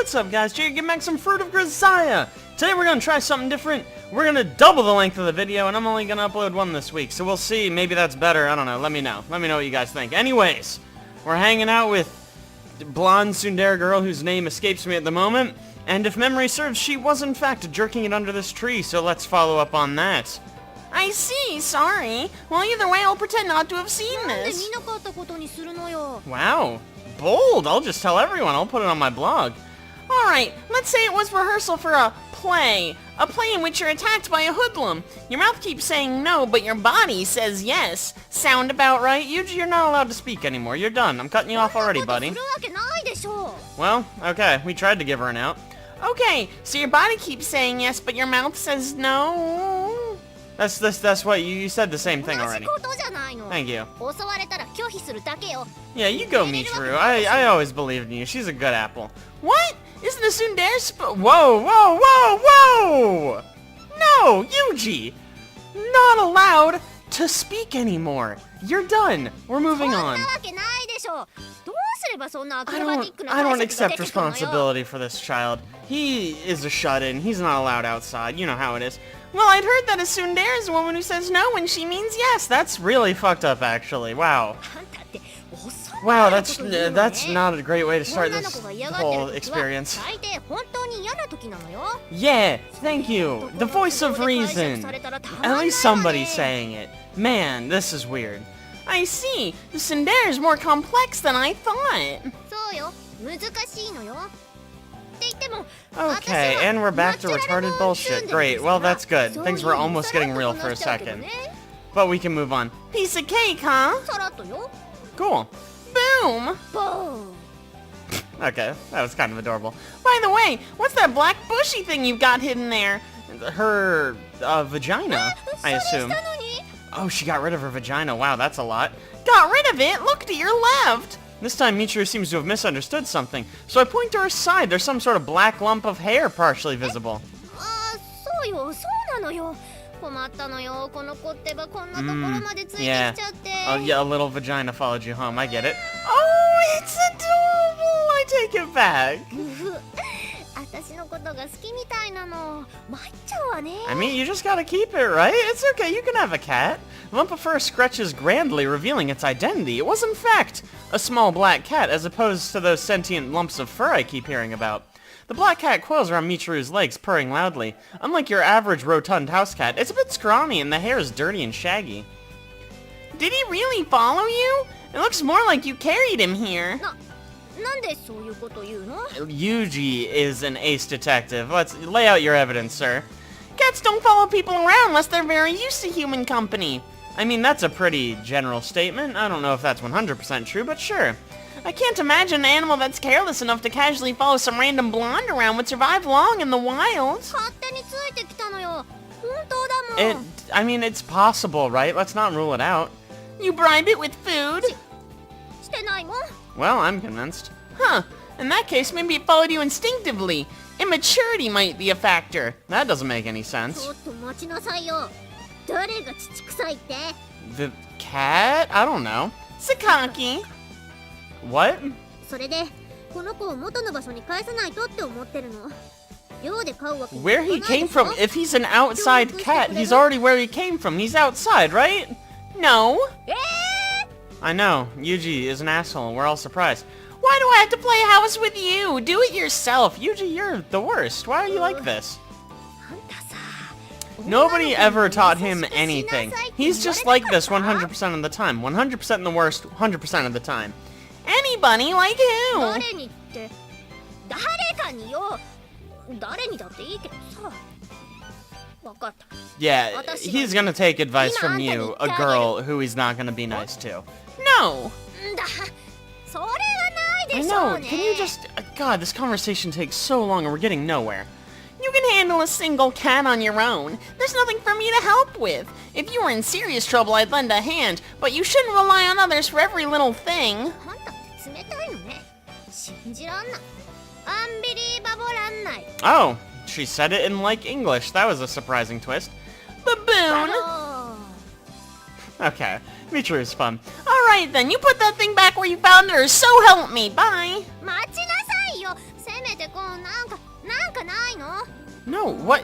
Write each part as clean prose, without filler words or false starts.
What's up, guys? Jay, get back some Fruit of Grisaia! Today we're gonna try something different. We're gonna double the length of the video, and I'm only gonna upload one this week, so we'll see. Maybe that's better. I don't know. Let me know. Let me know what you guys think. Anyways, we're hanging out with blonde tsundere girl whose name escapes me at the moment, and if memory serves, she was in fact jerking it under this tree, so let's follow up on that. I see, sorry. Well, either way, I'll pretend not to have seen this. Wow. Bold. I'll just tell everyone. I'll put it on my blog. Alright, let's say it was rehearsal for a play. A play in which you're attacked by a hoodlum. Your mouth keeps saying no, but your body says yes. Sound about right? You're not allowed to speak anymore. You're done. I'm cutting you off already, buddy. Well, okay. We tried to give her an out. Okay, so your body keeps saying yes, but your mouth says no? That's what you said the same thing already. Thank you. Yeah, you go, Michiru. I always believed in you. She's a good apple. What? Isn't the tsundere Whoa, whoa, whoa, whoa! No, Yuji! Not allowed to speak anymore. You're done. We're moving on. I don't accept responsibility for this child. He is a shut-in. He's not allowed outside. You know how it is. Well, I'd heard that a tsundere is a woman who says no when she means yes. That's really fucked up, actually. Wow. Wow, that's not a great way to start this whole experience. Yeah, thank you. The voice of reason. At least somebody's saying it. Man, this is weird. I see. The tsundere is more complex than I thought. Okay, and we're back to retarded bullshit. Great, well that's good. Things were almost getting real for a second. But we can move on. Piece of cake, huh? Cool. Boom! Okay, that was kind of adorable. By the way, what's that black bushy thing you've got hidden there? Her, vagina, I assume. Oh, she got rid of her vagina. Wow, that's a lot. Got rid of it? Look to your left! This time Michiru seems to have misunderstood something, so I point to her side. There's some sort of black lump of hair partially visible. Yeah. Oh, yeah, a little vagina followed you home. I get it. Oh, it's adorable! I take it back. I mean, you just gotta keep it, right? It's okay, you can have a cat. The lump of fur scratches grandly, revealing its identity. It was, in fact, a small black cat, as opposed to those sentient lumps of fur I keep hearing about. The black cat coils around Michiru's legs, purring loudly. Unlike your average rotund house cat, it's a bit scrawny and the hair is dirty and shaggy. Did he really follow you? It looks more like you carried him here. Yuji is an ace detective. Let's lay out your evidence, sir. Cats don't follow people around unless they're very used to human company. I mean, that's a pretty general statement. I don't know if that's 100% true, but sure. I can't imagine an animal that's careless enough to casually follow some random blonde around would survive long in the wild. I mean, it's possible, right? Let's not rule it out. You bribe it with food? Well, I'm convinced. Huh. In that case, maybe it followed you instinctively. Immaturity might be a factor. That doesn't make any sense. The cat? I don't know. Sakaki. What? Where he came from? If he's an outside cat, he's already where he came from. He's outside, right? No. I know. Yuji is an asshole. We're all surprised. Why do I have to play house with you? Do it yourself. Yuji, you're the worst. Why are you like this? Nobody ever taught him anything. He's just like this 100% of the time. 100% in the worst, 100% of the time. Anybody? Like who? Yeah, he's gonna take advice from you, a girl who he's not gonna be nice to. No! I know, can you just... God, this conversation takes so long and we're getting nowhere. You can handle a single cat on your own. There's nothing for me to help with. If you were in serious trouble, I'd lend a hand, but you shouldn't rely on others for every little thing. Oh, she said it in, like, English. That was a surprising twist. Baboon! Okay, Michiru's fun. Alright then, you put that thing back where you found her, so help me. Bye! No, what?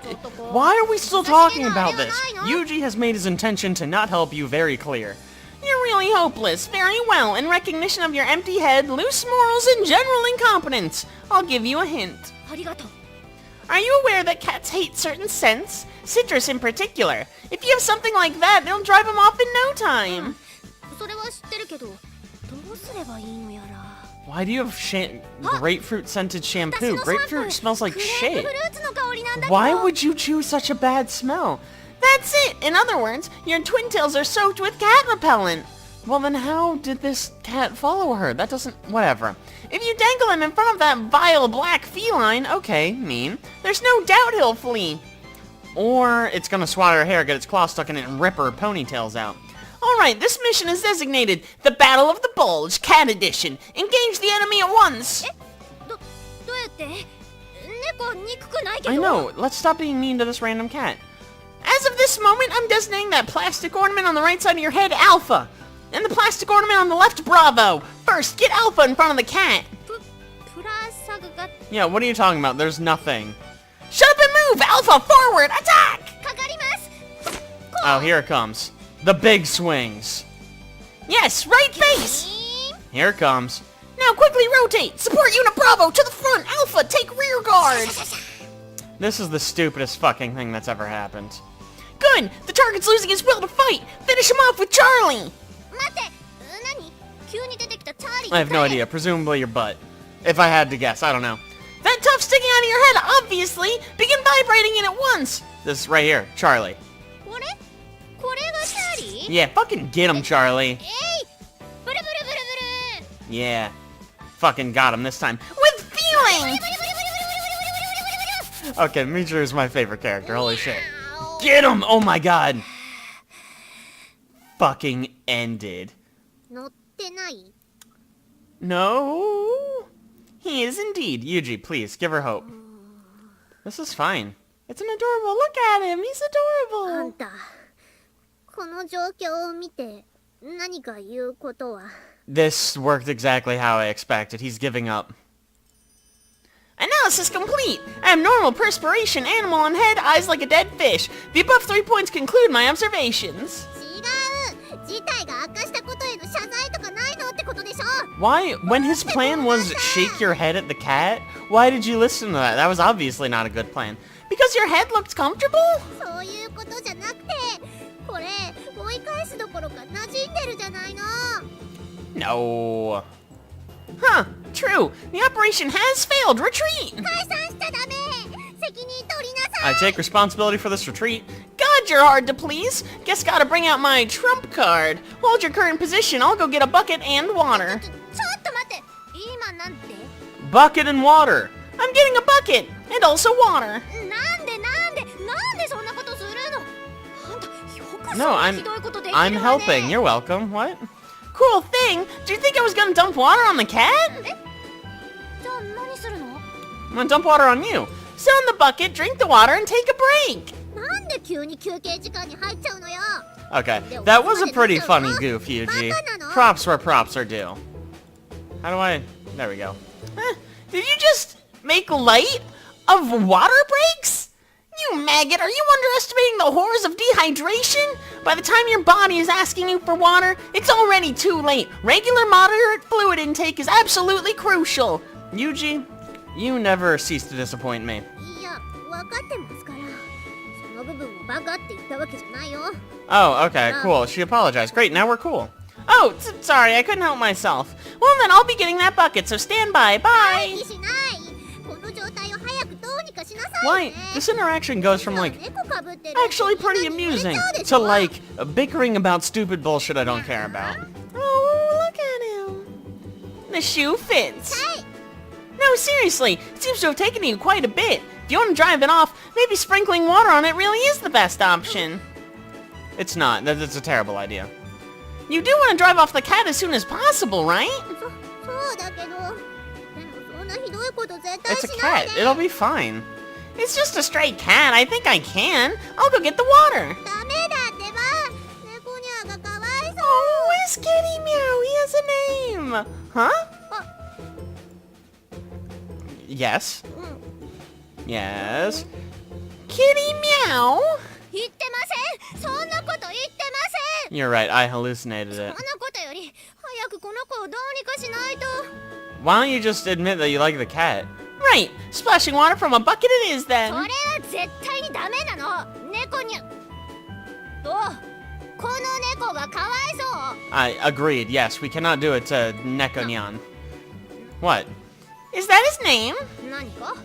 Why are we still talking about this? Yuji has made his intention to not help you very clear. You're really hopeless. Very well. In recognition of your empty head, loose morals, and general incompetence, I'll give you a hint. Are you aware that cats hate certain scents? Citrus in particular. If you have something like that, it'll drive them off in no time. Why do you have grapefruit scented shampoo? Grapefruit smells like shit. Why would you choose such a bad smell? That's it! In other words, your twin tails are soaked with cat repellent. Well then how did this cat follow her? That doesn't... whatever. If you dangle him in front of that vile black feline, okay, mean, there's no doubt he'll flee. Or it's gonna swat her hair, get its claw stuck in it, and rip her ponytails out. Alright, this mission is designated the Battle of the Bulge, Cat Edition. Engage the enemy at once! I know, let's stop being mean to this random cat. As of this moment, I'm designating that plastic ornament on the right side of your head Alpha, and the plastic ornament on the left Bravo. First, get Alpha in front of the cat. Yeah, what are you talking about? There's nothing. Shut up and move! Alpha, forward! Attack! Oh, here it comes. The big swings. Yes, right face! Here it comes. Now quickly rotate! Support unit Bravo to the front! Alpha, take rear guard! This is the stupidest fucking thing that's ever happened. Good! The target's losing his will to fight! Finish him off with Charlie! I have no idea. Presumably your butt. If I had to guess, I don't know. That tuft sticking out of your head, obviously! Begin vibrating it at once! This right here, Charlie. Yeah, fucking get him, Charlie. Yeah. Fucking got him this time. With feeling! Okay, Michiru is my favorite character. Holy shit. Get him! Oh my god. Fucking ended. No? He is indeed. Yuji, please, give her hope. This is fine. It's an adorable... Look at him! He's adorable! This worked exactly how I expected. He's giving up. Analysis complete! I have normal perspiration, animal on head, eyes like a dead fish. The above 3 points conclude my observations. Why, when his plan was shake your head at the cat, why did you listen to that? That was obviously not a good plan. Because your head looked comfortable? No. Huh, true. The operation has failed. Retreat! I take responsibility for this retreat. God, you're hard to please. Guess gotta bring out my trump card. Hold your current position. I'll go get a bucket and water. Bucket and water. I'm getting a bucket and also water. No, I'm helping. You're welcome. What? Cool thing. Do you think I was gonna dump water on the cat? I'm gonna dump water on you. Sit on the bucket, drink the water, and take a break. Okay, that was a pretty funny goof, Yuji. Props where props are due. How do I... There we go. Did you just make light of water breaks? You maggot, are you underestimating the horrors of dehydration? By the time your body is asking you for water, it's already too late. Regular moderate fluid intake is absolutely crucial. Yuji, you never cease to disappoint me. Oh, okay, cool. She apologized. Great, now we're cool. Oh, sorry, I couldn't help myself. Well then, I'll be getting that bucket, so stand by. Bye! Why? This interaction goes from, like, actually pretty amusing to, like, bickering about stupid bullshit I don't care about. Oh, look at him. The shoe fits. No, seriously, it seems to have taken you quite a bit. If you want to drive it off, maybe sprinkling water on it really is the best option. It's not. That's a terrible idea. You do want to drive off the cat as soon as possible, right? It's a cat. It'll be fine. It's just a stray cat. I think I can. I'll go get the water. Oh, where's Kitty Meow? He has a name. Huh? Yes. Yes. Kitty meow? 言ってません。そんなこと言ってません。 You're right, I hallucinated そん it. なことより早くこの子をどうにかしないと。 Why don't you just admit that you like the cat? Right. Splashing water from a bucket it is それ then. は絶対にダメなの。猫におこの猫がかわいそう。 I agreed, yes, we cannot do it to Nekonyan. What? Is that his name? 何か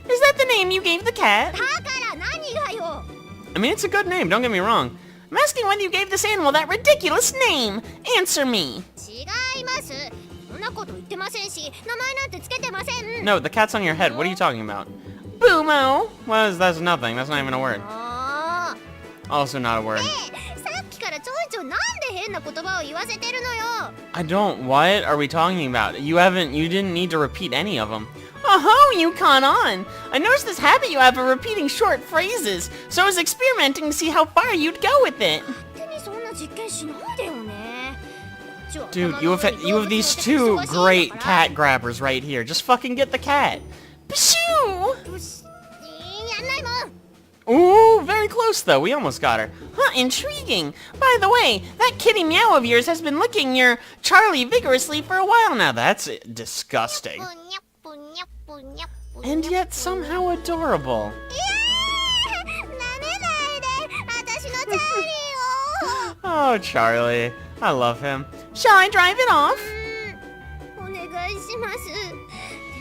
Is that the name you gave the cat? だから何がよ。 I mean, it's a good name, don't get me wrong. I'm asking whether you gave this animal that ridiculous name. Answer me. 違います。そんなこと言ってませんし、名前なんてつけてません。 No, the cat's on your head, what are you talking about? Boomo. Well, that's nothing, that's not even a word. あ Also not a word. あ、さっきからちょいちょいなんで変な言葉を言わせてるのよ。 I don't, what are we talking about? You didn't need to repeat any of them. Oh, you caught on. I noticed this habit you have of repeating short phrases, so I was experimenting to see how far you'd go with it. 勝手にそんな実験しないでよね。こっちは Dude, you have these two great cat grabbers right here. Just fucking get the cat. Pshoo! やんないもん。 Ooh, very close though. We almost got her. Huh, intriguing. By the way, that kitty meow of yours has been licking your Charlie vigorously for a while now. Now that's disgusting. ぷにゃぷにゃぷにゃぷにゃ And yet somehow adorable. 舐めないで。私のチャーリーを。 Oh, Charlie. I love him. Shall I drive it off? お願いします。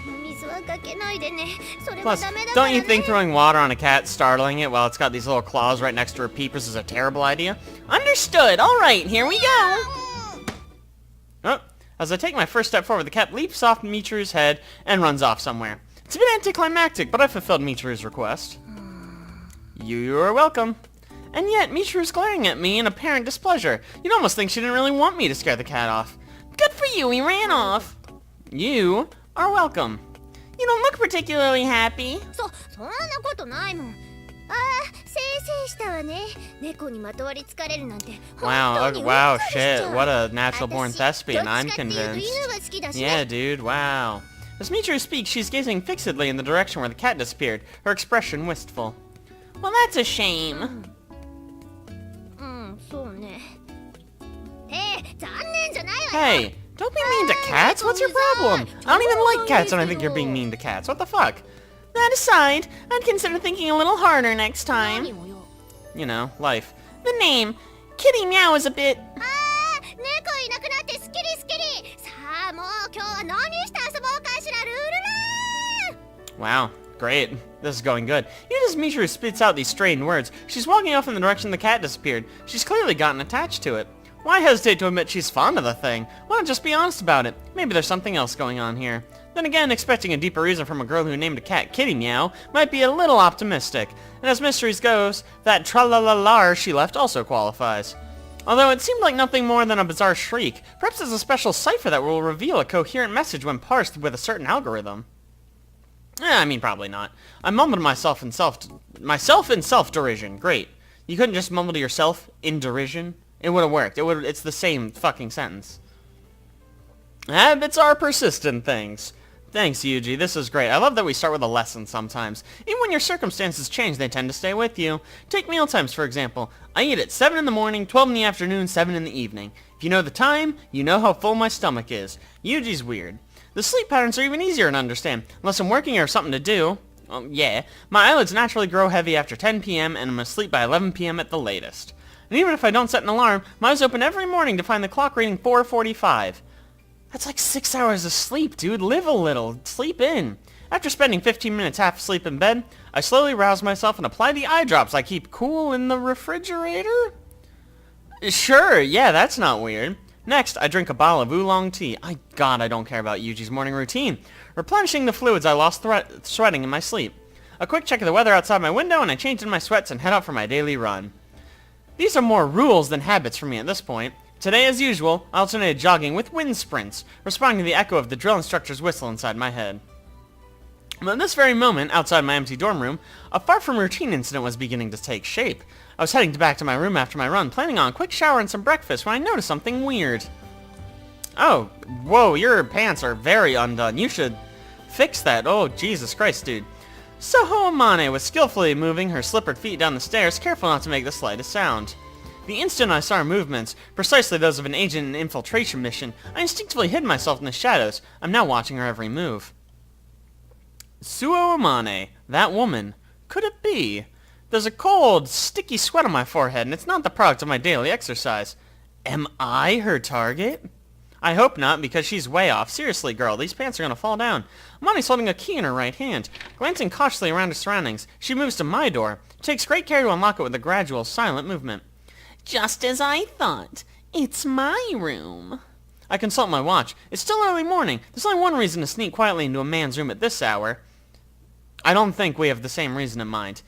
でも水はかけないでね。それは Plus, ダメだから don't ね。 you think throwing water on a cat, startling it while it's got these little claws right next to her peepers is a terrible idea? Understood. All right, here we go. Oh, as I take my first step forward, the cat leaps off Michiru's head and runs off somewhere. It's a bit anticlimactic, but I fulfilled Michiru's request. You are welcome. And yet, Michiru's glaring at me in apparent displeasure. You'd almost think she didn't really want me to scare the cat off. Good for you, he ran off. You are welcome. You don't look particularly happy. そんなことないもん。ああ、せいせいしたわね。猫にまとわりつかれるなんて。 Wow, 本当に wow, うっかりしちゃ shit, う。 what a natural born 私 thespian, どっ I'm ちかっていうと convinced. 犬が好きだし Yeah, ね。 dude, wow. As Michiru speaks, she's gazing fixedly in the direction where the cat disappeared, her expression wistful. Well, that's a shame. うん、そうね。残念じゃないわよ。 Hey, don't be mean to cats, what's your problem? I don't even like cats and I think you're being mean to cats, what the fuck? That aside, I'd consider thinking a little harder next 何 time. をよ。 You know, life. The name, Kitty Meow, is a bit... ああ、猫いなくなってスッキリスッキリ。さあ、もう今日は何して遊ぼうかしら、ルールラー。 Wow, great. This is going good. Even as Michiru spits out these strained words, she's walking off in the direction the cat disappeared. She's clearly gotten attached to it. Why hesitate to admit she's fond of the thing? Why not just be honest about it? Maybe there's something else going on here. Then again, expecting a deeper reason from a girl who named a cat Kitty Meow might be a little optimistic. And as mysteries goes, that tra-la-la-lar she left also qualifies. Although it seemed like nothing more than a bizarre shriek, perhaps there's a special cipher that will reveal a coherent message when parsed with a certain algorithm. I mean, probably not. I mumbled myself in self-derision. Great. You couldn't just mumble to yourself in derision? It would have worked. It's the same fucking sentence. Habits are persistent things. Thanks, Yuji. This is great. I love that we start with a lesson sometimes. Even when your circumstances change, they tend to stay with you. Take mealtimes, for example. I eat at 7 in the morning, 12 in the afternoon, 7 in the evening. If you know the time, you know how full my stomach is. Yuji's weird. The sleep patterns are even easier to understand. Unless I'm working or have something to do. Well, yeah. My eyelids naturally grow heavy after 10 p.m. and I'm asleep by 11 p.m. at the latest. And even if I don't set an alarm, my eyes open every morning to find the clock reading 4:45. That's like 6 hours of sleep, dude. Live a little. Sleep in. After spending 15 minutes half asleep in bed, I slowly rouse myself and apply the eye drops I keep cool in the refrigerator? Sure, yeah, that's not weird. Next, I drink a bottle of oolong tea. God, I don't care about Yuji's morning routine. Replenishing the fluids I lost sweating in my sleep. A quick check of the weather outside my window and I change into my sweats and head out for my daily run. These are more rules than habits for me at this point. Today, as usual, I alternated jogging with wind sprints, responding to the echo of the drill instructor's whistle inside my head. But at this very moment, outside my empty dorm room, a far-from-routine incident was beginning to take shape. I was heading back to my room after my run, planning on a quick shower and some breakfast when I noticed something weird. Oh, whoa, your pants are very undone. You should... Fix that. Oh, Jesus Christ, dude. Soho Amane was skillfully moving her slippered feet down the stairs, careful not to make the slightest sound. The instant I saw her movements, precisely those of an agent in an infiltration mission, I instinctively hid myself in the shadows. I'm now watching her every move. Suo Amane, that woman. Could it be? There's a cold, sticky sweat on my forehead, and it's not the product of my daily exercise. Am I her target? I hope not, because she's way off. Seriously, girl, these pants are gonna fall down. Amani's holding a key in her right hand. Glancing cautiously around her surroundings, she moves to my door. Takes great care to unlock it with a gradual, silent movement. Just as I thought. It's my room. I consult my watch. It's still early morning. There's only one reason to sneak quietly into a man's room at this hour. I don't think we have the same reason in mind.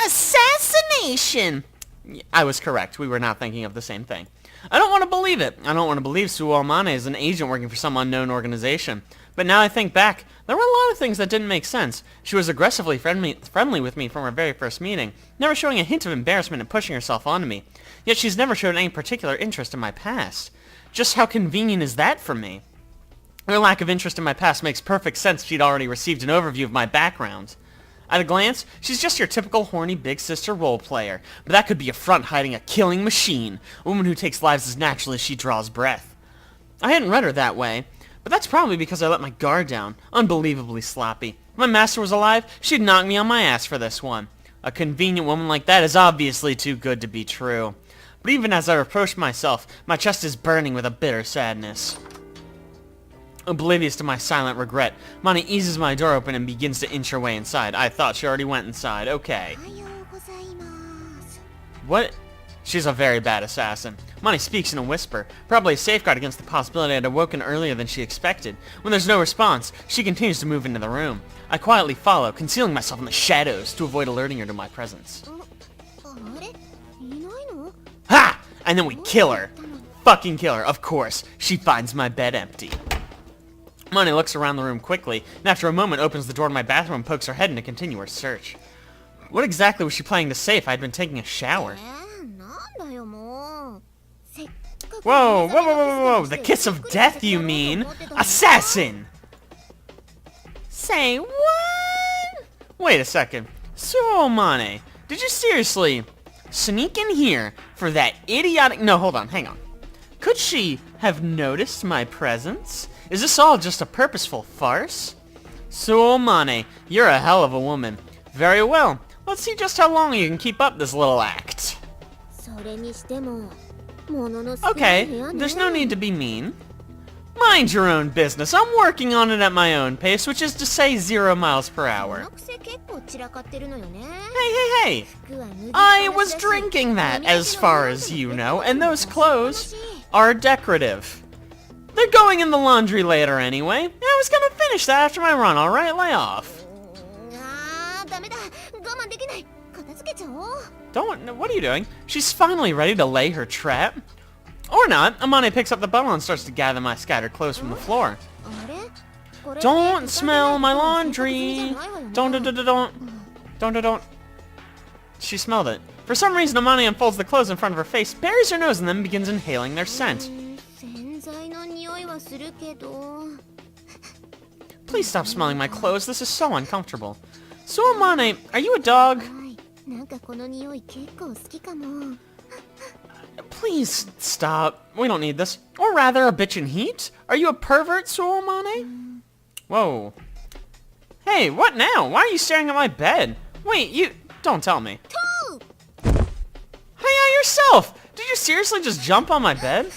Assassination! I was correct. We were not thinking of the same thing. I don't want to believe it. I don't want to believe Suo Amane is an agent working for some unknown organization. But now I think back, there were a lot of things that didn't make sense. She was aggressively friendly with me from our very first meeting, never showing a hint of embarrassment and pushing herself onto me. Yet she's never shown any particular interest in my past. Just how convenient is that for me? Her lack of interest in my past makes perfect sense if she'd already received an overview of my background. At a glance, she's just your typical horny big sister role player, but that could be a front hiding a killing machine, a woman who takes lives as naturally as she draws breath. I hadn't read her that way, but that's probably because I let my guard down, unbelievably sloppy. If my master was alive, she'd knock me on my ass for this one. A convenient woman like that is obviously too good to be true. But even as I reproach myself, my chest is burning with a bitter sadness. Oblivious to my silent regret, Mani eases my door open and begins to inch her way inside. I thought she already went inside. Okay. What? She's a very bad assassin. Mani speaks in a whisper, probably a safeguard against the possibility I'd awoken earlier than she expected. When there's no response, she continues to move into the room. I quietly follow, concealing myself in the shadows to avoid alerting her to my presence. Ha! And then we kill her. Fucking kill her, of course. She finds my bed empty. Mani looks around the room quickly, and after a moment opens the door to my bathroom and pokes her head in to continue her search. What exactly was she planning to say if I'd been taking a shower? Whoa, whoa, whoa, whoa, whoa, the kiss of death, you mean? Assassin! Say what? Wait a second. Suo Amane, did you seriously sneak in here for that idiotic... No, hold on, hang on. Could she have noticed my presence? Is this all just a purposeful farce? Suo Amane, you're a hell of a woman. Very well. Let's see just how long you can keep up this little act. Okay, there's no need to be mean. Mind your own business. I'm working on it at my own pace, which is to say 0 miles per hour. Hey. I was drinking that, as far as you know, and those clothes are decorative. They're going in the laundry later anyway. I was gonna finish that after my run, alright? Lay off. What are you doing? She's finally ready to lay her trap. Or not. Amane picks up the bundle and starts to gather my scattered clothes from the floor. Don't smell my laundry. Don't. She smelled it. For some reason, Amane unfolds the clothes in front of her face, buries her nose, and then begins inhaling their scent. Please stop smelling my clothes. This is so uncomfortable. So Amane, are you a dog? Please stop. We don't need this. Or rather, a bitch in heat? Are you a pervert, Suo Amane? Whoa. Hey, what now? Why are you staring at my bed? Wait, you... Don't tell me. Hey, yourself! Did you seriously just jump on my bed?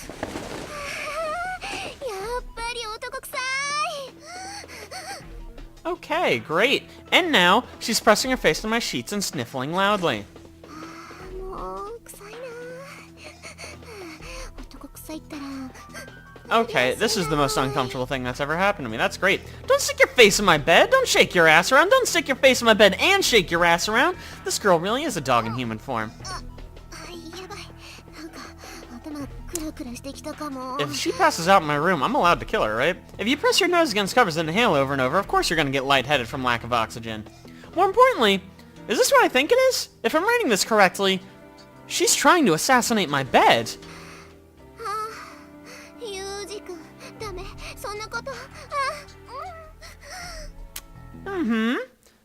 Okay, great. And now, she's pressing her face to my sheets and sniffling loudly. Okay, this is the most uncomfortable thing that's ever happened to me. That's great. Don't stick your face in my bed. Don't shake your ass around. Don't stick your face in my bed and shake your ass around. This girl really is a dog in human form. If she passes out in my room, I'm allowed to kill her, right? If you press your nose against covers and inhale over and over, of course you're gonna get lightheaded from lack of oxygen. More importantly, is this what I think it is? If I'm reading this correctly, she's trying to assassinate my bed.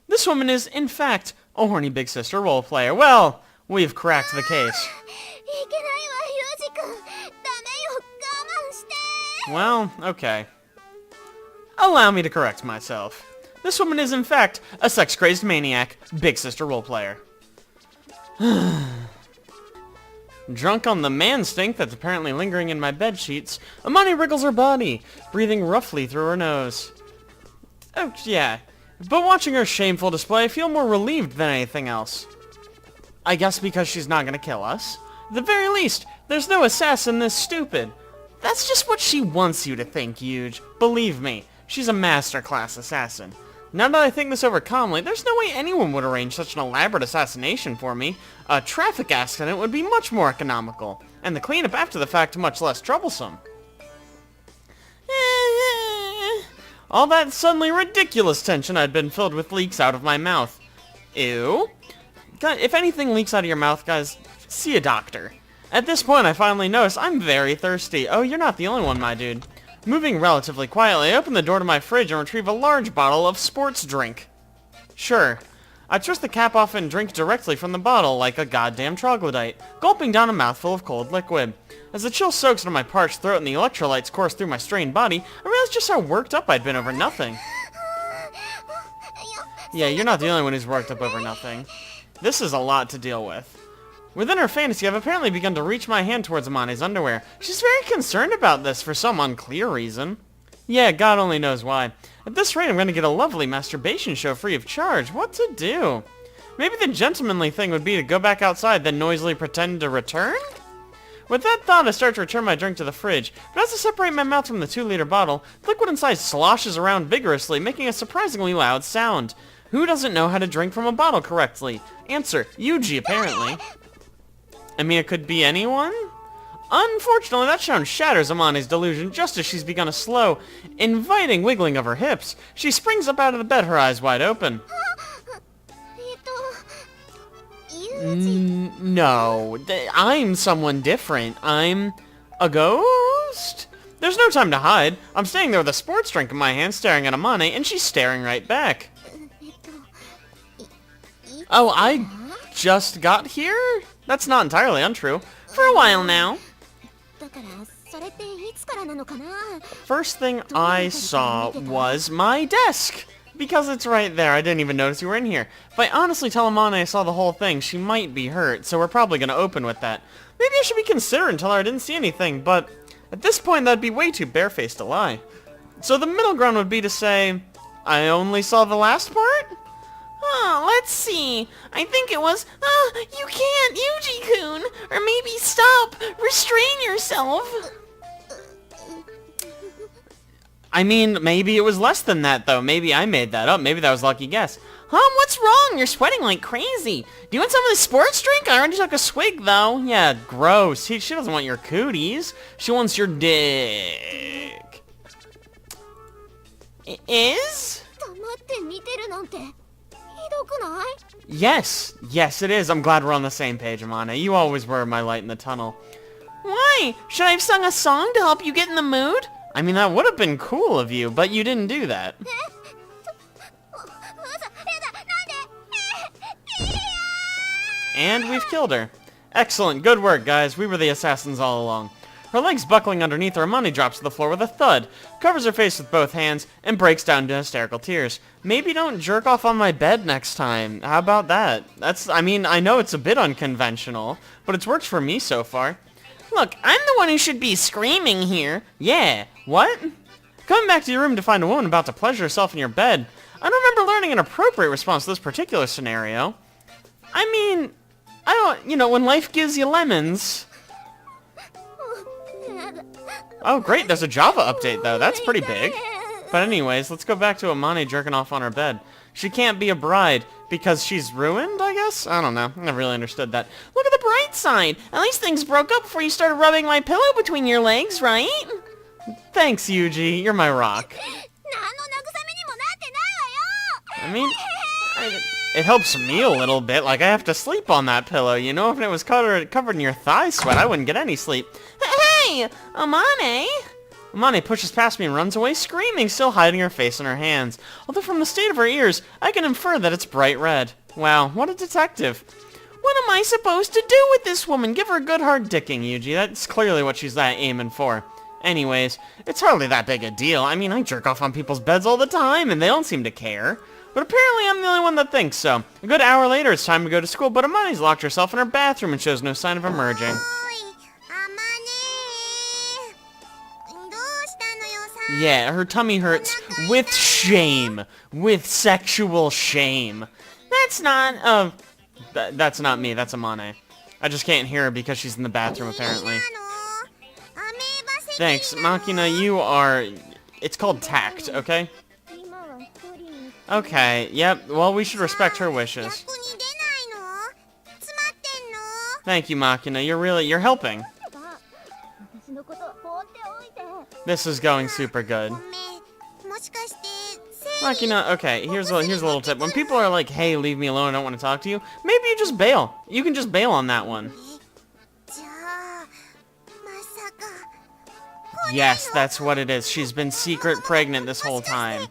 This woman is, in fact, a horny big sister role player. Well, we've cracked the case. いけないわ、ユージくん。ダメよ、我慢して。 Well, okay. Allow me to correct myself. This woman is, in fact, a sex-crazed maniac, big sister role player. Drunk on the man stink that's apparently lingering in my bed sheets, Amani wriggles her body, breathing roughly through her nose. Oh, yeah. But watching her shameful display, I feel more relieved than anything else. I guess because she's not gonna kill us. At the very least, there's no assassin this stupid. That's just what she wants you to think, Yuge. Believe me, she's a masterclass assassin. Now that I think this over calmly, there's no way anyone would arrange such an elaborate assassination for me. A traffic accident would be much more economical, and the cleanup after the fact much less troublesome. All that suddenly ridiculous tension had been filled with leaks out of my mouth. Ew. God, if anything leaks out of your mouth, guys, see a doctor. At this point, I finally notice I'm very thirsty. Oh, you're not the only one, my dude. Moving relatively quietly, I open the door to my fridge and retrieve a large bottle of sports drink. Sure. I twist the cap off and drink directly from the bottle like a goddamn troglodyte, gulping down a mouthful of cold liquid. As the chill soaks into my parched throat and the electrolytes course through my strained body, I realized just how worked up I'd been over nothing. Yeah, you're not the only one who's worked up over nothing. This is a lot to deal with. Within her fantasy, I've apparently begun to reach my hand towards Amani's underwear. She's very concerned about this for some unclear reason. Yeah, God only knows why. At this rate, I'm going to get a lovely masturbation show free of charge. What to do? Maybe the gentlemanly thing would be to go back outside, then noisily pretend to return? With that thought, I start to return my drink to the fridge, but as I separate my mouth from the 2-liter bottle, the liquid inside sloshes around vigorously, making a surprisingly loud sound. Who doesn't know how to drink from a bottle correctly? Answer, Yuji, apparently. I mean, it could be anyone? Unfortunately, that sound shatters Amani's delusion just as she's begun a slow, inviting wiggling of her hips. She springs up out of the bed, her eyes wide open. No, I'm someone different. I'm a ghost? There's no time to hide. I'm standing there with a sports drink in my hand, staring at Amani, and she's staring right back. Oh, I just got here? That's not entirely untrue. For a while now. First thing I saw was my desk. Because it's right there, I didn't even notice you were in here. If I honestly tell Amani I saw the whole thing, she might be hurt, so we're probably going to open with that. Maybe I should be considerate and tell her I didn't see anything, but at this point that'd be way too barefaced to lie. So the middle ground would be to say, I only saw the last part? Oh, let's see. I think it was, you can't, Yuji-kun. Or maybe stop. Restrain yourself. I mean, maybe it was less than that, though. Maybe I made that up. Maybe that was a lucky guess. What's wrong? You're sweating like crazy. Do you want some of this sports drink? I already took a swig, though. Yeah, gross. She doesn't want your cooties. She wants your dick. Is? Yes, it is. I'm glad we're on the same page, Amani. You always were my light in the tunnel. Why? Should I have sung a song to help you get in the mood? I mean, that would have been cool of you, but you didn't do that. And we've killed her. Excellent, good work, guys. We were the assassins all along. Her legs buckling underneath her, Amani drops to the floor with a thud, covers her face with both hands, and breaks down into hysterical tears. Maybe don't jerk off on my bed next time. How about that? I mean, I know it's a bit unconventional, but it's worked for me so far. Look, I'm the one who should be screaming here. Yeah, what? Coming back to your room to find a woman about to pleasure herself in your bed. I don't remember learning an appropriate response to this particular scenario. I mean, when life gives you lemons. Oh, great, there's a Java update, though. That's pretty big. But anyways, let's go back to Amani jerking off on her bed. She can't be a bride because she's ruined, I guess? I don't know. I never really understood that. Look at the bright side. At least things broke up before you started rubbing my pillow between your legs, right? Thanks, Yuji. You're my rock. I mean, it helps me a little bit. Like, I have to sleep on that pillow, you know? If it was covered in your thigh sweat, I wouldn't get any sleep. Hey, Amane. Amane pushes past me and runs away screaming, still hiding her face in her hands. Although from the state of her ears, I can infer that it's bright red. Wow, what a detective. What am I supposed to do with this woman? Give her a good hard dicking, Yuji. That's clearly what she's aiming for. Anyways, it's hardly that big a deal. I mean, I jerk off on people's beds all the time, and they don't seem to care. But apparently I'm the only one that thinks so. A good hour later, it's time to go to school, but Amane's locked herself in her bathroom and shows no sign of emerging. Yeah, her tummy hurts with shame. With sexual shame. That's not, That's not me, that's Amane. I just can't hear her because she's in the bathroom, apparently. Thanks, Makina, you are... It's called tact, okay? Okay, yep, well, we should respect her wishes. Thank you, Makina, you're helping. This is going super good. Makina, okay, here's a little tip. When people are like, hey, leave me alone, I don't want to talk to you, maybe you just bail. You can just bail on that one. Yes, that's what it is. She's been secret pregnant this whole time.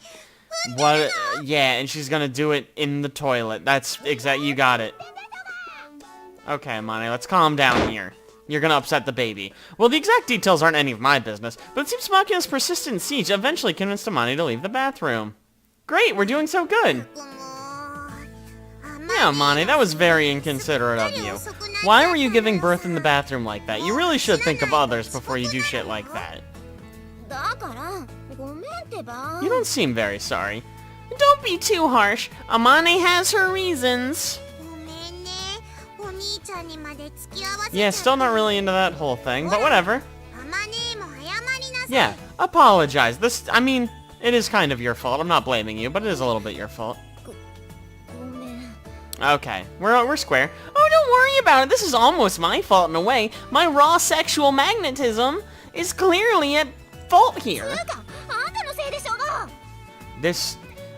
What? Yeah, and she's gonna do it in the toilet. That's exact. You got it. Okay, Amane, let's calm down here. You're gonna upset the baby. Well, the exact details aren't any of my business, but it seems Makina's persistent siege eventually convinced Amane to leave the bathroom. Great, we're doing so good. Yeah, Amane, that was very inconsiderate of you. Why were you giving birth in the bathroom like that? You really should think of others before you do shit like that. You don't seem very sorry. Don't be too harsh. Amane has her reasons. Yeah, still not really into that whole thing, but whatever. Yeah, apologize. I mean, it is kind of your fault. I'm not blaming you, but it is a little bit your fault. Okay, we're square. Oh, don't worry about it. This is almost my fault in a way. My raw sexual magnetism is clearly at fault here.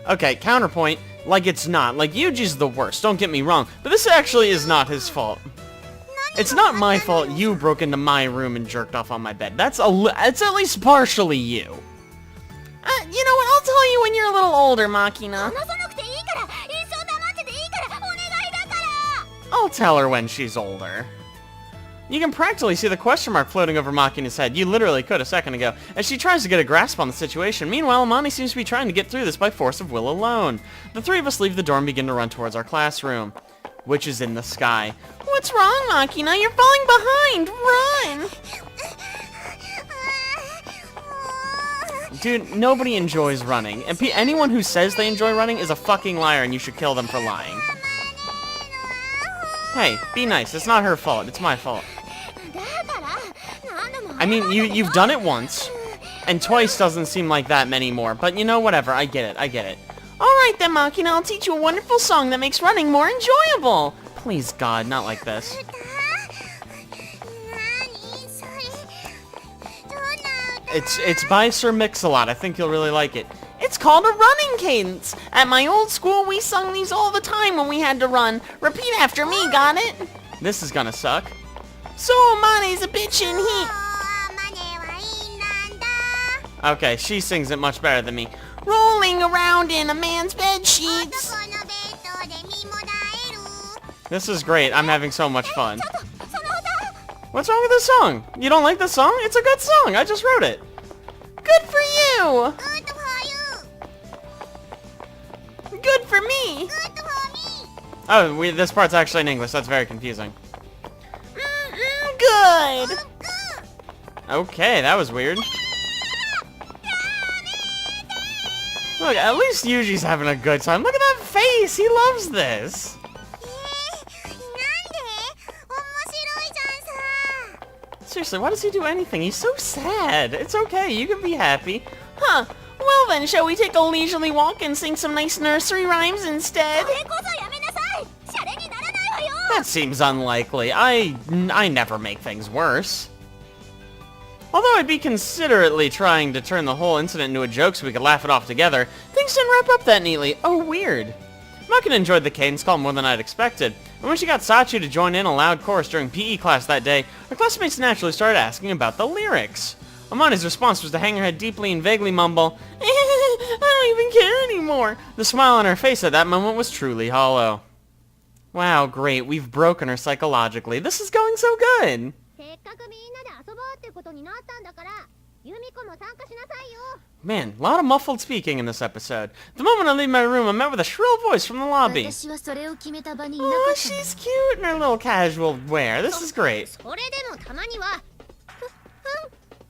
Okay, counterpoint, like it's not. Like, Yuji's the worst, don't get me wrong, but this actually is not his fault. It's not my fault you broke into my room and jerked off on my bed. It's at least partially you. You know what, I'll tell you when you're a little older, Makina. I'll tell her when she's older. You can practically see the question mark floating over Makina's head. You literally could a second ago, as she tries to get a grasp on the situation. Meanwhile, Amane seems to be trying to get through this by force of will alone. The three of us leave the door and begin to run towards our classroom, which is in the sky. What's wrong, Makina? You're falling behind! Run! Dude, nobody enjoys running, and anyone who says they enjoy running is a fucking liar, and you should kill them for lying. Hey, be nice. It's not her fault. It's my fault. I mean, you've done it once, and twice doesn't seem like that many more, but you know, whatever. I get it. I get it. Alright then, Makina, I'll teach you a wonderful song that makes running more enjoyable. Please, God, not like this. It's by Sir Mix-a-Lot. I think you'll really like it. It's called a running cadence. At my old school, we sung these all the time when we had to run. Repeat after me, got it? This is gonna suck. So Amane's a bitch and he... Okay, she sings it much better than me. Rolling around in a man's bed sheets. This is great. I'm having so much fun. What's wrong with this song? You don't like this song? It's a good song. I just wrote it. Good for you. Good for me. Oh, this part's actually in English. That's very confusing. Good. Okay, that was weird. Look, at least Yuji's having a good time. Look at that face. He loves this. Seriously, why does he do anything? He's so sad. It's okay. You can be happy. Huh. Well then, shall we take a leisurely walk and sing some nice nursery rhymes instead? That seems unlikely. I never make things worse. Although I'd be considerately trying to turn the whole incident into a joke so we could laugh it off together, things didn't wrap up that neatly. Oh, weird. Makina enjoyed the cadence call more than I'd expected, and when she got Sachi to join in a loud chorus during PE class that day, her classmates naturally started asking about the lyrics. Amane's response was to hang her head deeply and vaguely mumble, I don't even care anymore. The smile on her face at that moment was truly hollow. Wow, great. We've broken her psychologically. This is going so good. せっかくみんなで遊ぼうってことになったんだから、ユミコも参加しなさいよ。 Man, a lot of muffled speaking in this episode. The moment I leave my room, I'm met with a shrill voice from the lobby. 私はそれを決めた場にいなか Oh, ったの。 she's cute in her little casual wear. This is great. それでもたまには、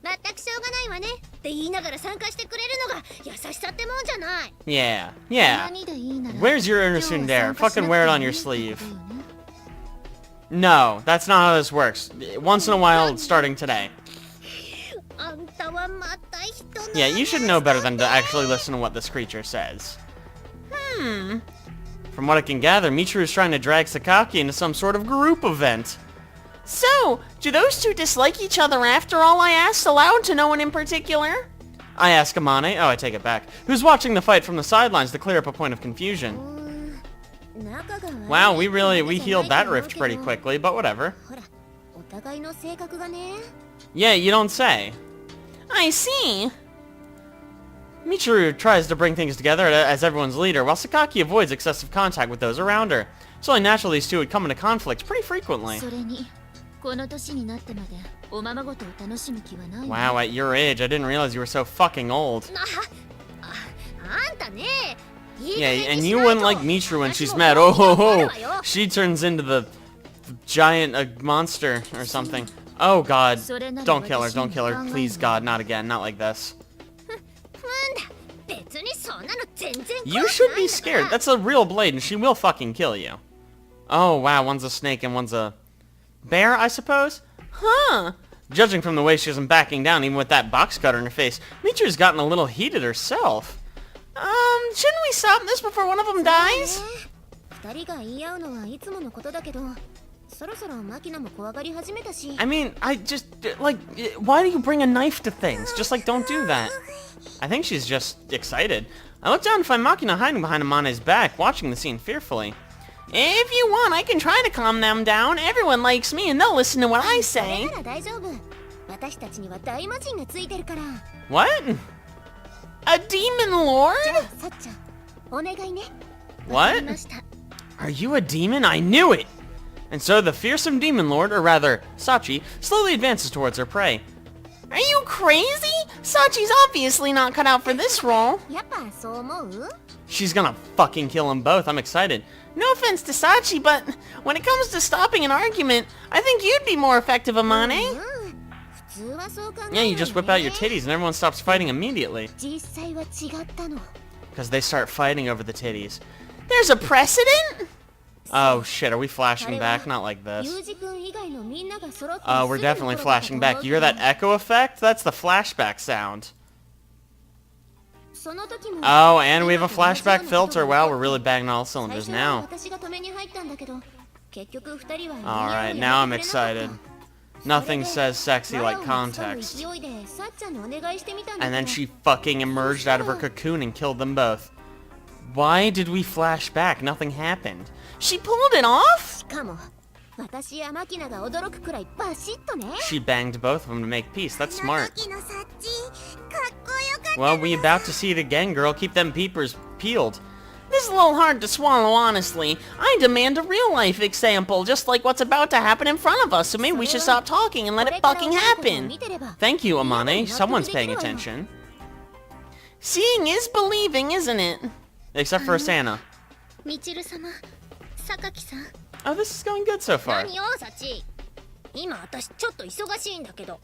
全くしょうがないわねって言いながら参加してくれるのが優しさってもんじゃない。 Yeah, yeah. 何でいいなら Where's your 今 innocent 日は dare? 参加し Fucking なく wear it て on もい your いってこと sleeve. よね。 No, that's not how this works. Once in a while, starting today. あんたはまた人の Yeah, you should know better than to actually listen to what this creature says. From what I can gather, Michiru is trying to drag Sakaki into some sort of group event. So, do those two dislike each other after all? I asked aloud to no one in particular. I ask Amane, oh I take it back, who's watching the fight from the sidelines to clear up a point of confusion. 仲が悪い Wow, we ってわけ healed じゃない that と思う rift けど pretty quickly, but whatever. ほら、お互いの性格がね。 Yeah, you don't say. I see. Michiru tries to bring things together as everyone's leader, while Sakaki avoids excessive contact with those around her. It's only natural these two would come into conflict pretty frequently. それにこの年になってまでおままごとを楽しむ気はないわ。 Wow, at your age, I didn't realize you were so fucking old. あんたね。いい加 Yeah, 減 and に you しない wouldn't と like Michiru when 私 she's も mad. 本 Oh 気で ho 怒る ho! わよ。 She turns into the giant monster or something. Oh god. Don't kill her, don't kill her. Please god, not again, not like this. 別にそんなの全然 You 怖く should ない be んだから scared. That's a real blade and she will fucking kill you. Oh wow, one's a snake and one's a bear, I suppose? Huh. Judging from the way she isn't backing down even with that box cutter in her face, Michiru's gotten a little heated herself. Shouldn't we stop this before one of them dies? 二人が言い合うのはいつものことだけど、そろそろマキナも怖がり始めたし。 I mean, I just, like, why do you bring a knife to things? Just, like, don't do that. I think she's just excited. I look down and find Makina hiding behind Amane's back, watching the scene fearfully. If you want, I can try to calm them down. Everyone likes me and they'll listen to what I それ say. なら大丈夫。私たちには大魔神がついてるから。 What? A demon lord? じゃあ、さっちゃん、お願いね。わか What? りました。 Are you a demon? I knew it! And so the fearsome demon lord, or rather, Sachi, slowly advances towards her prey. Are you crazy? Sachi's obviously not cut out for this role. やっぱそう思う？ She's gonna fucking kill them both. I'm excited. No offense to Sachi, but when it comes to stopping an argument, I think you'd be more effective, Amane. 普通はそう考える Yeah, よ you ね just whip out your titties and everyone stops fighting immediately. 実際は違ったの。 Because they start fighting over the titties. There's a precedent? Oh shit, are we flashing back? Not like this. ユージ君以外のみんなが揃って Oh, we're すぐの definitely 頃だと flashing 思う back. You hear that echo effect? That's the flashback sound. その時も Oh, and we have a flashback filter. Wow, we're really banging all cylinders 最初は now. 私が止めに入ったんだけど、結局二人は Alright, now I'm excited. Nothing says sexy like context. And then she fucking emerged out of her cocoon and killed them both. Why did we flash back? Nothing happened. She pulled it off? しかも私やマキナが驚くくらいバシッとね。 She banged both of them to make peace. That's その smart. 時のサッチかっこよかった。 Well, we about to see it again, girl. Keep them peepers peeled. This is a little hard to swallow, honestly. I demand a real-life example, just like what's about to happen in front of us, so maybe we should stop talking and let it fucking happen. Thank you, Amane. Someone's paying attention. Seeing is believing, isn't it? Except for Asana. みちる様、榊さん。 Oh, this is going good so far. 何よ、サチ。今私ちょっと忙しいんだけど。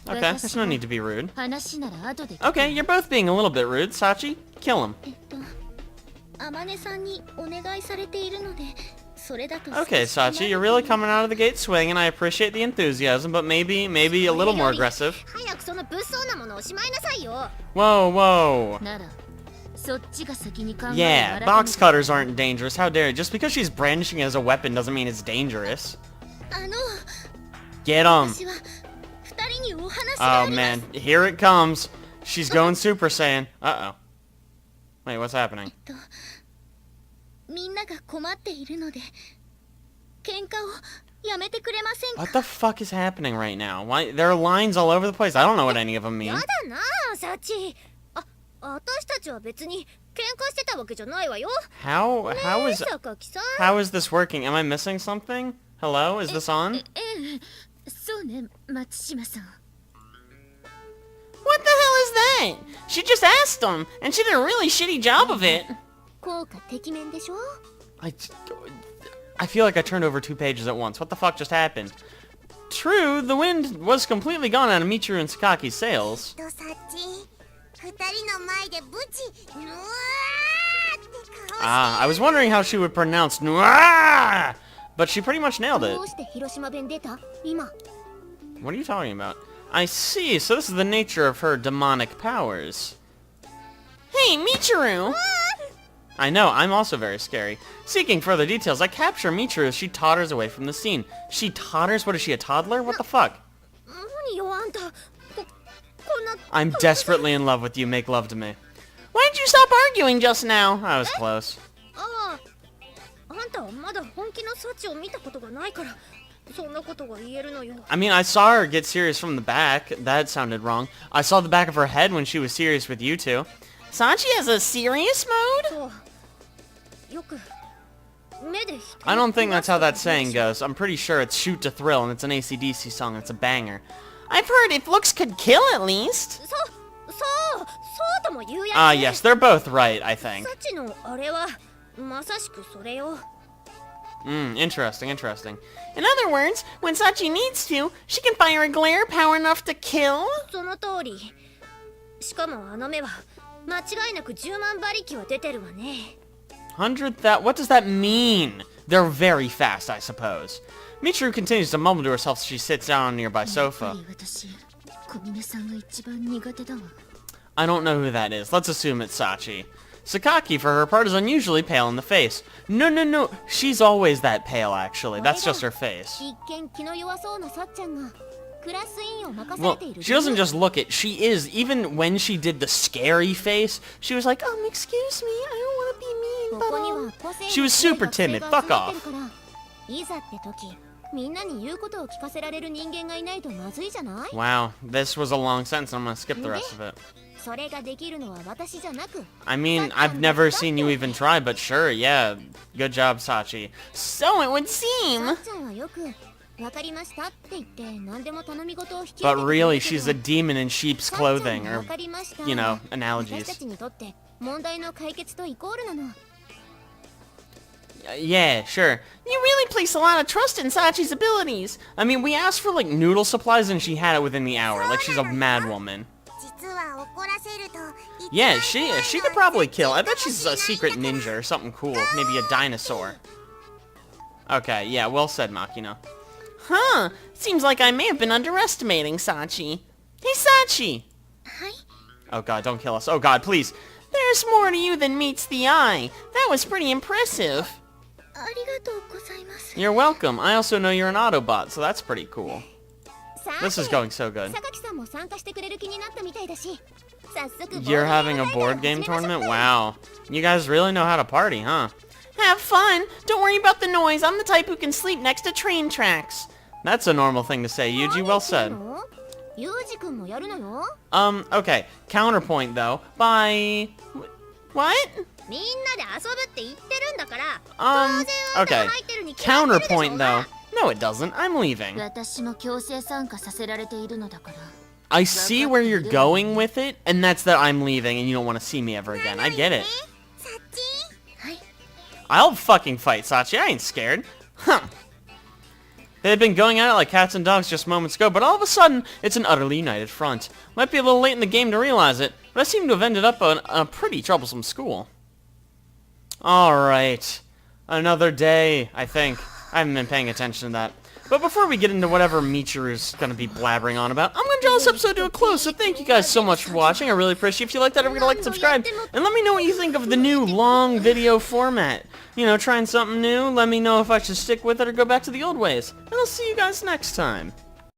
Okay, there's no need to be rude. 話なら後で聞く。 Okay, you're both being a little bit rude. Sachi, kill him. あまねさんにお願いされているので、それだと。 Okay, Sachi, you're really coming out of the gate swinging. I appreciate the enthusiasm, but maybe a little more aggressive. 早くその物騒なものをしまいなさいよ。 Whoa, whoa. ならそっちが先に考え Yeah, 改めて box cutters aren't dangerous. How dare you? Just because she's brandishing it as a weapon doesn't mean it's dangerous. あの、 Get him. 私は二人にお話があ Oh ります。 man, here it comes. She's going Super Saiyan. Uh-oh. Wait, what's happening? みんなが困っているので、喧嘩をやめてくれませんか。 What the fuck is happening right now? Why there are lines all over the place? I don't know what any of them mean. やだなあ、サチ。私たちは別に喧嘩してたわけじゃないわよ。How ねえ、 榊さん。 is this working? Am I missing something? Hello? Is this on? そうね、松島さん。 What the hell is that? She just asked him, and she did a really shitty job of it. 効果てきめんでしょ。 I feel like I turned over 2 pages at once. What the fuck just happened? True, the wind was completely gone out of Michiru and Sakaki's sails. とサチ、二人の前でブチ、ぬわーって顔して。 Ah, I was wondering how she would pronounce Nwaa! But she pretty much nailed it. どうして広島弁出た？今。 What are you talking about? I see, so this is the nature of her demonic powers. Hey, Michiru! I know, I'm also very scary. Seeking further details, I capture Michiru as she totters away from the scene. She totters? What is she, a toddler? What the fuck? 何よあんた。こんな。 I'm desperately in love with you, make love to me. Why did you stop arguing just now? I was close. ああ、あんたはまだ本気のサチを見たことがないから、そんなことが言えるのよ。 I mean, I saw her get serious from the back. That sounded wrong. I saw the back of her head when she was serious with you two. Sachi has a serious mode? そう。よく目で人を I don't think that's how that 殺す saying goes. I'm pretty sure it's Shoot to Thrill and it's an AC/DC song. It's a banger. I've heard if looks could kill at least. そうとも言うやつ。 Ah, yes, they're both right, I think. サチのあれはまさしくそれよ。 Interesting, interesting. In other words, when Sachi needs to, she can fire a glare power enough to kill? その通り。しかもあの目は間違いなく10万馬力は出てるわね。 What does that mean? They're very fast, I suppose. Michiru continues to mumble to herself as she sits down on a nearby やっぱ sofa. り私、小峰さんが一番苦手だわ。 I don't know who that is. Let's assume it's Sachi. Sakaki, for her part, is unusually pale in the face. No. She's always that pale, actually. That's just her face. 一見気の弱そうなさっちゃんがクラス委員を任され Well, ている。 she doesn't just look it. She is. Even when she did the scary face, she was like, excuse me, I don't want to be mean, ここに but は個性 She was super timid. Fuck off. いざって時、みんなに言うことを聞かせられる人間がいないとまずいじゃない？ Wow, this was a long sentence. I'm gonna skip the rest of it. それができるのは私じゃなく。 I mean, I've never seen you even try, but sure, yeah. Good job, Sachi. So it would さ seem. っちゃんはよくわかりましたって言って何でも頼み事を引き受け But てくれ really, るけど she's a demon in sheep's さっちゃん clothing, の or, わかりました you know, 私た analogies. ちにとって問題の解決とイコールなの。 Yeah, sure. You really place a lot of trust in Sachi's abilities. I mean, we asked for, like, noodle supplies and she had it within the hour. Like, she's a mad woman. 実は怒らせると Yeah, she could probably kill. I bet she's a secret ninja or something cool. Maybe a dinosaur. Okay, yeah, well said, Makina. Huh. Seems like I may have been underestimating Sachi. Hey, Sachi. はい。 Oh god, don't kill us. Oh god, please. There's more to you than meets the eye. That was pretty impressive. ありがとうございます。 You're welcome. I also know you're an Autobot, so that's pretty cool. This is going so good. 榊さんも参加してくれる気になったみたいだし、早速 You're having a board game tournament? Wow. You guys really know how to party, huh? Have fun. Don't worry about the noise. I'm the type who can sleep next to train tracks. That's a normal thing to say, Yuji. Well said. ユージ君もやるのよ。 Okay. Counterpoint, though. By... What? みんなで遊ぶって言ってるんだから。 Okay. Counterpoint, though. No, it doesn't. I'm leaving. 私も強制参加させられているのだから。 I see where you're going with it, and that's that I'm leaving and you don't want to see me ever again. I get it. サッチー。はい。 I'll fucking fight, Sachi. I ain't scared. Huh. They had been going at it like cats and dogs just moments ago, but all of a sudden, it's an utterly united front. Might be a little late in the game to realize it, but I seem to have ended up in a pretty troublesome school. Alright. Another day, I think. I haven't been paying attention to that. But before we get into whatever Michiru's gonna be blabbering on about, I'm gonna draw this episode to a close, so thank you guys so much for watching. I really appreciate it. If you like that, don't forget to like and subscribe. And let me know what you think of the new long video format. You know, trying something new. Let me know if I should stick with it or go back to the old ways. And I'll see you guys next time.